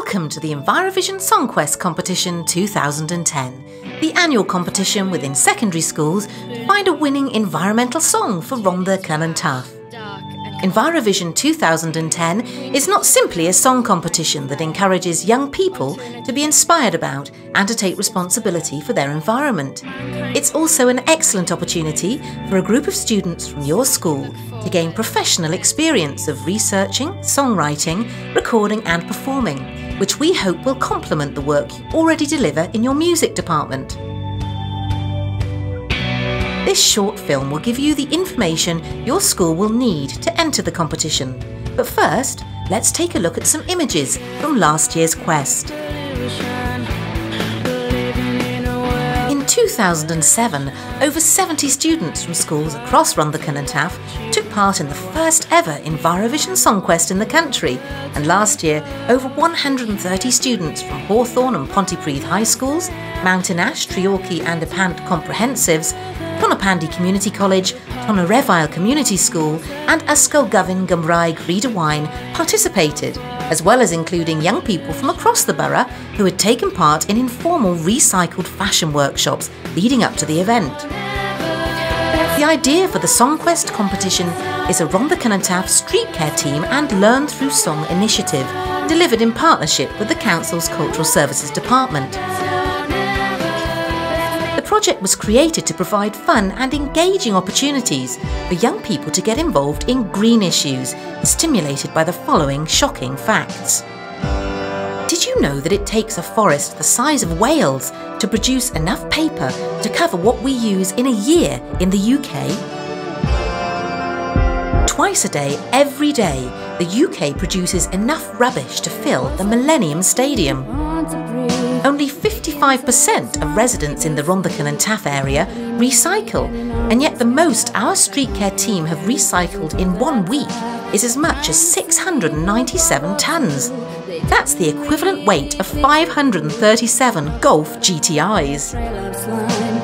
Welcome to the Envirovision Song Quest Competition 2010, the annual competition within secondary schools to find a winning environmental song for Rhondda Cynon Taf. Envirovision 2010 is not simply a song competition that encourages young people to be inspired about and to take responsibility for their environment. It's also an excellent opportunity for a group of students from your school to gain professional experience of researching, songwriting, recording and performing, which we hope will complement the work you already deliver in your music department. This short film will give you the information your school will need to enter the competition. But first, let's take a look at some images from last year's quest. In 2007, over 70 students from schools across Rhondda Cynon Taf took part in the first ever Envirovision Song Quest in the country, and last year over 130 students from Hawthorne and Pontypridd High Schools, Mountain Ash, Treorchy and Epant Comprehensives, Tonopandi Community College, Tonorefil Community School and Ysgol Gyfun Gymraeg Rhydywaun participated, as well as including young people from across the borough who had taken part in informal recycled fashion workshops leading up to the event. The idea for the Song Quest competition is a Rhondda Cynon Taf street care team and LearnThruSong initiative delivered in partnership with the Council's Cultural Services Department. The project was created to provide fun and engaging opportunities for young people to get involved in green issues, stimulated by the following shocking facts. Did you know that it takes a forest the size of Wales to produce enough paper to cover what we use in a year in the UK? Twice a day, every day, the UK produces enough rubbish to fill the Millennium Stadium. Only 55% of residents in the Rhondda Cynon Taf area recycle, and yet the most our street care team have recycled in 1 week is as much as 697 tonnes. That's the equivalent weight of 537 Golf GTIs.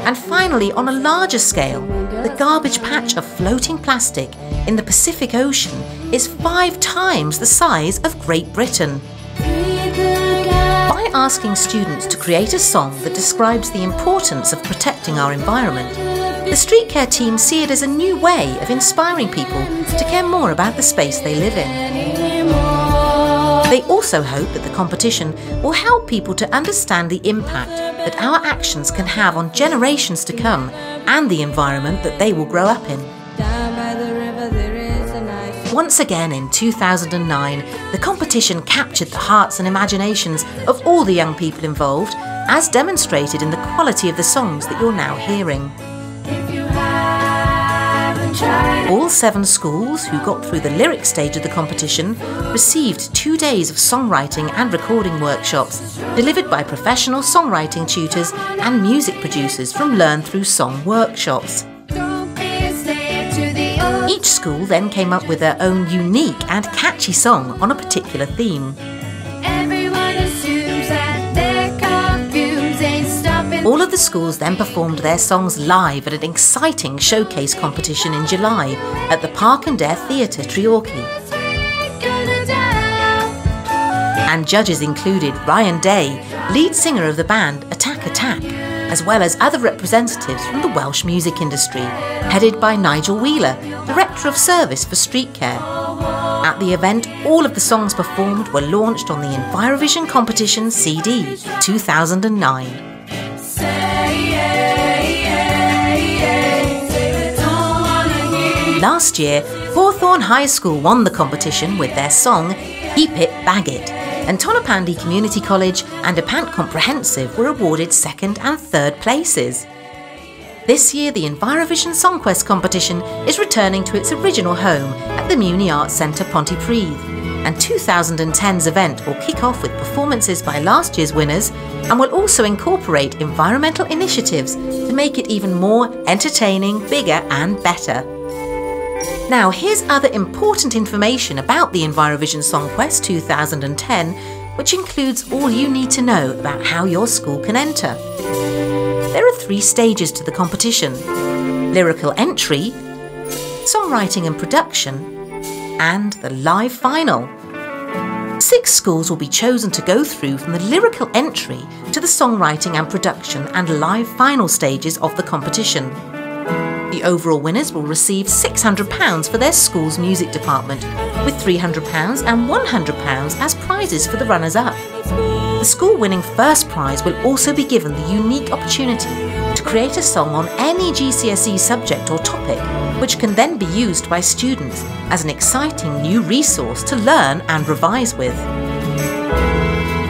And finally, on a larger scale, the garbage patch of floating plastic in the Pacific Ocean is 5 times the size of Great Britain. By asking students to create a song that describes the importance of protecting our environment, the street care team see it as a new way of inspiring people to care more about the space they live in. They also hope that the competition will help people to understand the impact that our actions can have on generations to come and the environment that they will grow up in. Once again in 2009, the competition captured the hearts and imaginations of all the young people involved, as demonstrated in the quality of the songs that you're now hearing. All 7 schools who got through the lyric stage of the competition received 2 days of songwriting and recording workshops delivered by professional songwriting tutors and music producers from LearnThruSong workshops. Each school then came up with their own unique and catchy song on a particular theme. All of the schools then performed their songs live at an exciting showcase competition in July at the Park and Dare Theatre, Treorchy. And judges included Ryan Day, lead singer of the band Attack Attack, as well as other representatives from the Welsh music industry, headed by Nigel Wheeler, Director of Service for Street Care. At the event, all of the songs performed were launched on the Envirovision Competition CD 2009. Last year, Hawthorne High School won the competition with their song Keep It Bag It, and Tonopandi Community College and Epant Comprehensive were awarded 2nd and 3rd places. This year, the Envirovision Song Quest competition is returning to its original home at the Muni Arts Centre, Pontypridd, and 2010's event will kick off with performances by last year's winners and will also incorporate environmental initiatives to make it even more entertaining, bigger and better. Now, here's other important information about the Envirovision Song Quest 2010, which includes all you need to know about how your school can enter. There are 3 stages to the competition: lyrical entry, songwriting and production, and the live final. 6 schools will be chosen to go through from the lyrical entry to the songwriting and production and live final stages of the competition. The overall winners will receive £600 for their school's music department, with £300 and £100 as prizes for the runners-up. The school winning first prize will also be given the unique opportunity to create a song on any GCSE subject or topic, which can then be used by students as an exciting new resource to learn and revise with.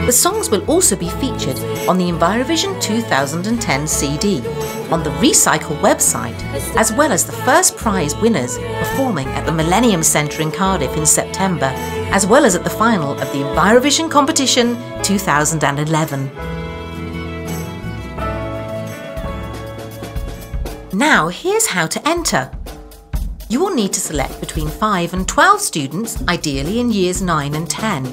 The songs will also be featured on the Envirovision 2010 CD, on the Recycle website, as well as the first prize winners performing at the Millennium Centre in Cardiff in September, as well as at the final of the Envirovision Competition 2011. Now here's how to enter. You will need to select between 5 and 12 students, ideally in years 9 and 10.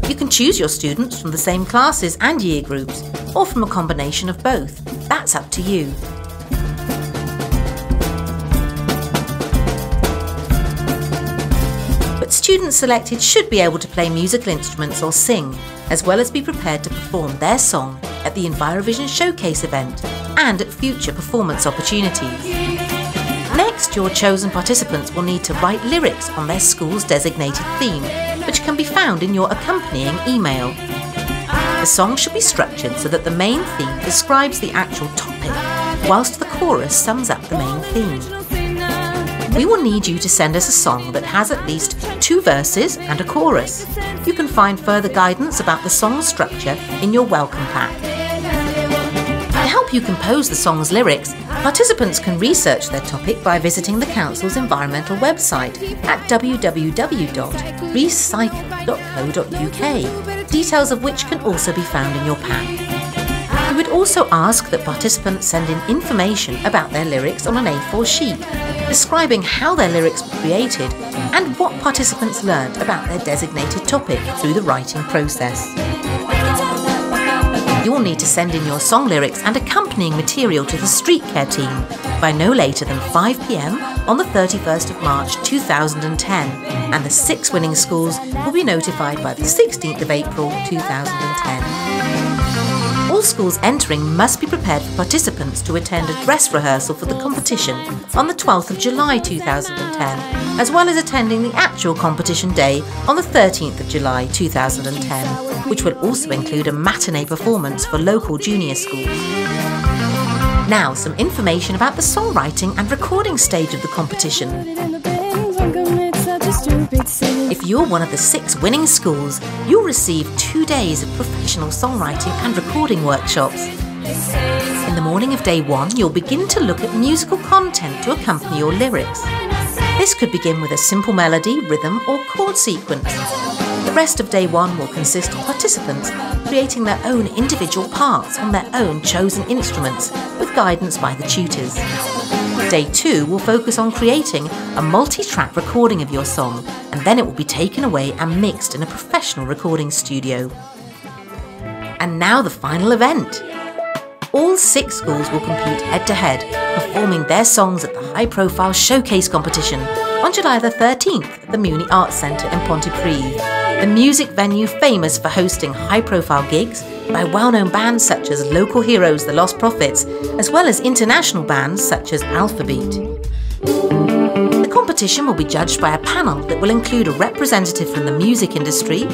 You can choose your students from the same classes and year groups, or from a combination of both. That's up to you. But students selected should be able to play musical instruments or sing, as well as be prepared to perform their song at the Envirovision Showcase event and at future performance opportunities. Next, your chosen participants will need to write lyrics on their school's designated theme, which can be found in your accompanying email. The song should be structured so that the main theme describes the actual topic, whilst the chorus sums up the main theme. We will need you to send us a song that has at least 2 verses and a chorus. You can find further guidance about the song structure in your welcome pack. To help you compose the song's lyrics, participants can research their topic by visiting the Council's environmental website at www.recycle.co.uk, details of which can also be found in your pack. We would also ask that participants send in information about their lyrics on an A4 sheet, describing how their lyrics were created and what participants learned about their designated topic through the writing process. You will need to send in your song lyrics and accompanying material to the Street Care team by no later than 5 p.m. on the 31st of March 2010, and the 6 winning schools will be notified by the 16th of April 2010. All schools entering must be prepared for participants to attend a dress rehearsal for the competition on the 12th of July 2010, as well as attending the actual competition day on the 13th of July 2010, which will also include a matinee performance for local junior schools. Now, some information about the songwriting and recording stage of the competition. If you're one of the 6 winning schools, you'll receive 2 days of professional songwriting and recording workshops. In the morning of day 1, you'll begin to look at musical content to accompany your lyrics. This could begin with a simple melody, rhythm, or chord sequence. The rest of day 1 will consist of participants creating their own individual parts on their own chosen instruments, with guidance by the tutors. Day 2 will focus on creating a multi-track recording of your song, and then it will be taken away and mixed in a professional recording studio. And now the final event. All 6 schools will compete head-to-head, performing their songs at the high-profile Showcase competition on July the 13th at the Muni Arts Centre in Pontypridd, the music venue famous for hosting high-profile gigs by well-known bands such as local heroes The Lost Prophets, as well as international bands such as Alphabet. The competition will be judged by a panel that will include a representative from the music industry,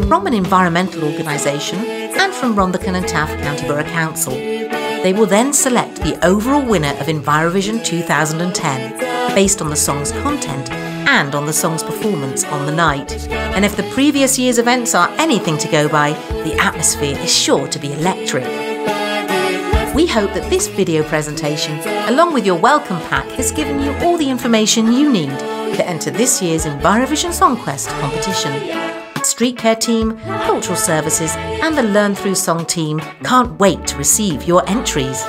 from an environmental organisation, and from Rhondda and Taff County Borough Council. They will then select the overall winner of Envirovision 2010, based on the song's content and on the song's performance on the night. And if the previous year's events are anything to go by, the atmosphere is sure to be electric. We hope that this video presentation, along with your welcome pack, has given you all the information you need to enter this year's Envirovision Song Quest competition. Street Care team, Cultural Services and the LearnThruSong team can't wait to receive your entries.